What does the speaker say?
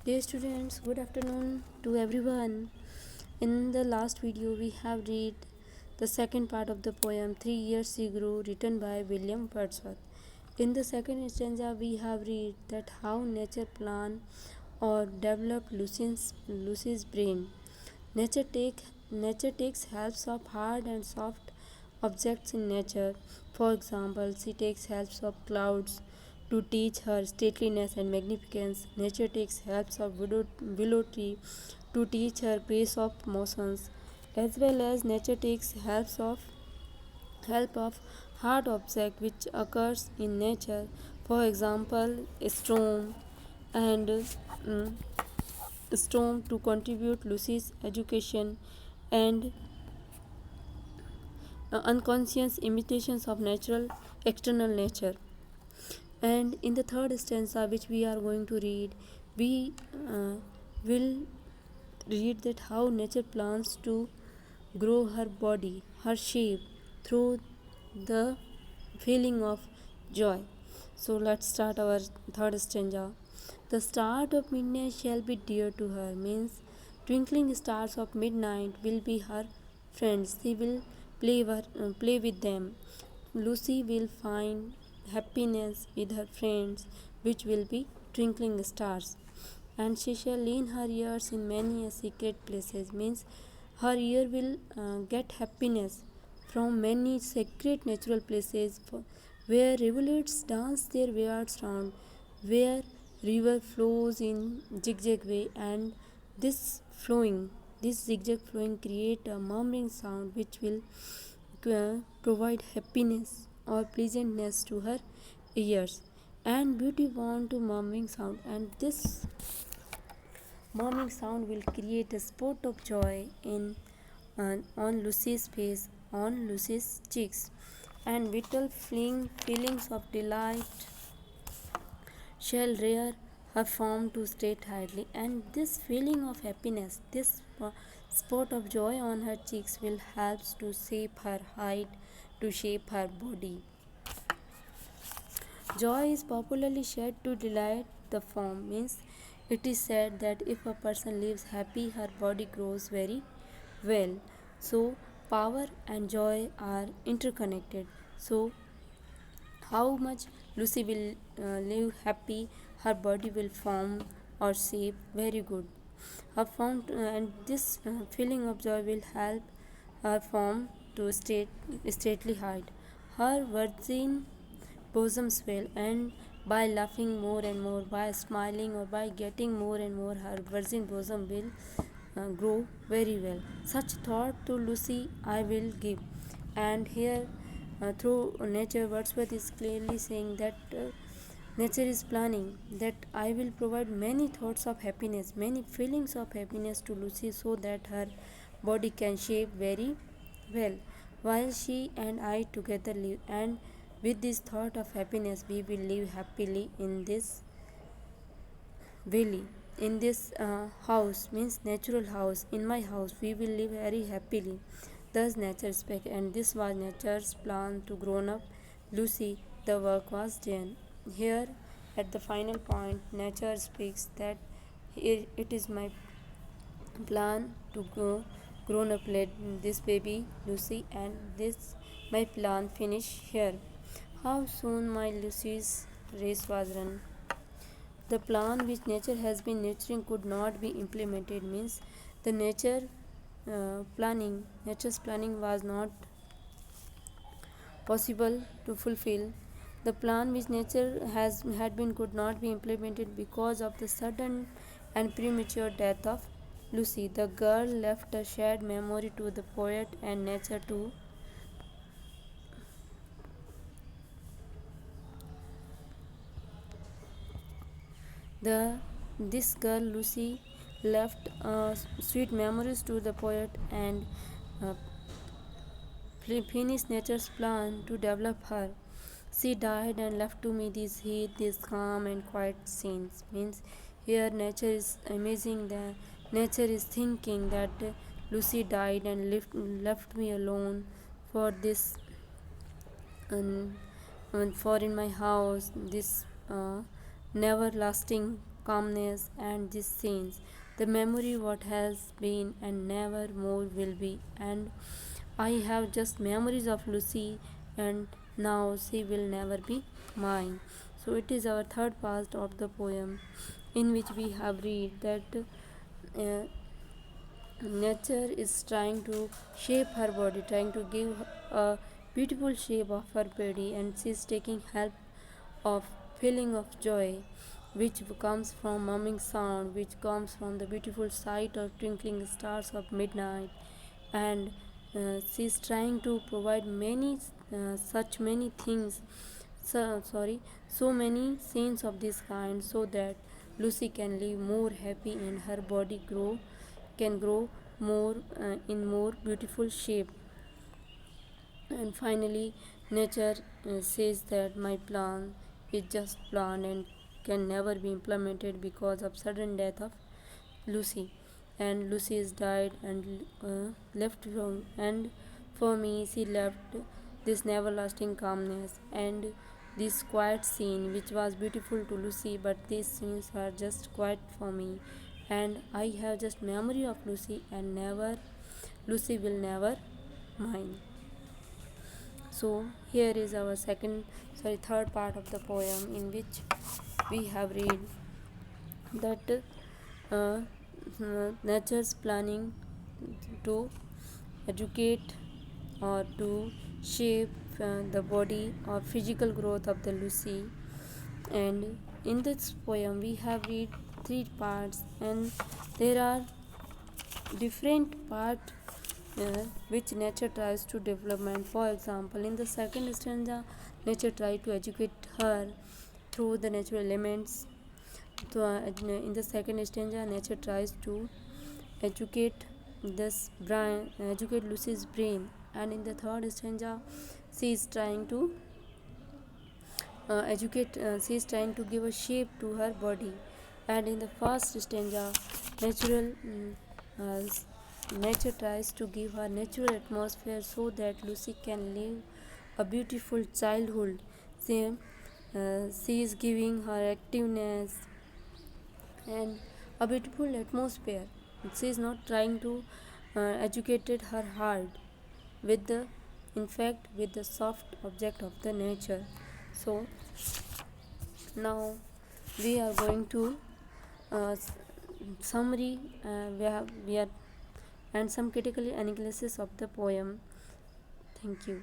Dear students, good afternoon to everyone. In the last video, we have read the second part of the poem 3 Years She Grew, written by William Wordsworth. In the second stanza, we have read that how nature plan or develop Lucy's brain. Nature, take, nature takes helps of hard and soft objects in nature. For example, she takes helps of clouds to teach her stateliness and magnificence. Nature takes helps of willow tree to teach her grace of motions, as well as nature takes help of hard object which occurs in nature. For example, a and storm to contribute Lucy's education and unconscious imitations of natural external nature. And in the third stanza, which we are going to read, we will read that how nature plans to grow her body, her shape, through the feeling of joy. So let's start our third stanza. The start of midnight shall be dear to her, means twinkling stars of midnight will be her friends. She will play with them. Lucy will find happiness with her friends, which will be twinkling stars. And she shall lean her ears in many a secret places, means her ear will get happiness from many sacred natural places where rivulets dance their weird round, where river flows in zigzag way, and this flowing, this zigzag flowing create a murmuring sound which will provide happiness or pleasantness to her ears. And beauty want to murmuring sound, and this murmuring sound will create a spot of joy in on Lucy's face, on Lucy's cheeks, and vital feelings of delight shall rear her form to state highly. And this feeling of happiness, this spot of joy on her cheeks will help to shape her height, to shape her body. Joy is popularly said to delight the form, means it is said that if a person lives happy, her body grows very well. So, power and joy are interconnected. So, how much Lucy will live happy, her body will form or shape very good. Her form and this feeling of joy will help her form to stately height. Her virgin bosom swell, and by laughing more and more, by smiling or by getting more and more, her virgin bosom will grow very well. Such thought to Lucy I will give. And here, through nature, Wordsworth is clearly saying that nature is planning that I will provide many thoughts of happiness, many feelings of happiness to Lucy so that her body can shape very well while she and I together live. And with this thought of happiness, we will live happily in this valley, in this house, means natural house. In my house, we will live very happily. Thus, nature spake, and this was nature's plan to grown up Lucy. The work was done. Here, at the final point, nature speaks that it is my plan to grown up this baby Lucy, and this my plan finish here. How soon my Lucy's race was run. The plan which nature has been nurturing could not be implemented, means the nature's planning was not possible to fulfill. The plan which nature has had been could not be implemented because of the sudden and premature death of Lucy. The girl left a shared memory to the poet and nature too. This girl Lucy left sweet memories to the poet and uh, finished nature's plan to develop her. She died and left to me this heat, this calm and quiet scenes. Means here nature is amazing. The nature is thinking that Lucy died and left me alone for this, and for in my house this never lasting calmness, and these scenes. The memory what has been and never more will be. And I have just memories of Lucy, and now she will never be mine. So it is our third part of the poem, in which we have read that uh, nature is trying to shape her body, trying to give a beautiful shape of her body, and she is taking help of feeling of joy, which comes from mumming sound, which comes from the beautiful sight of twinkling stars of midnight, and she is trying to provide many such many things, so many scenes of this kind, so that Lucy can live more happy and her body can grow more in more beautiful shape. And finally, nature says that my plan is just plan and can never be implemented because of sudden death of Lucy. And Lucy is died and left from, and for me she left this everlasting calmness and this quiet scene which was beautiful to Lucy, but these scenes are just quiet for me, and I have just memory of Lucy, and never Lucy will never mine. So here is our third part of the poem, in which we have read that nature's planning to educate or to shape the body or physical growth of the Lucy. And in this poem we have read three parts, and there are different parts which nature tries to development. For example, in the second stanza, nature tries to educate her through the natural elements. So, in the second stanza, nature tries to educate educate Lucy's brain, and in the third stanza, she is trying to she is trying to give a shape to her body, and in the first stanza, natural uh, nature tries to give her natural atmosphere so that Lucy can live a beautiful childhood. She is giving her activeness and a beautiful atmosphere. She is not trying to educate her heart with the, in fact, with the soft object of the nature. So now we are going to uh, summary. We are and some critical analysis of the poem. Thank you.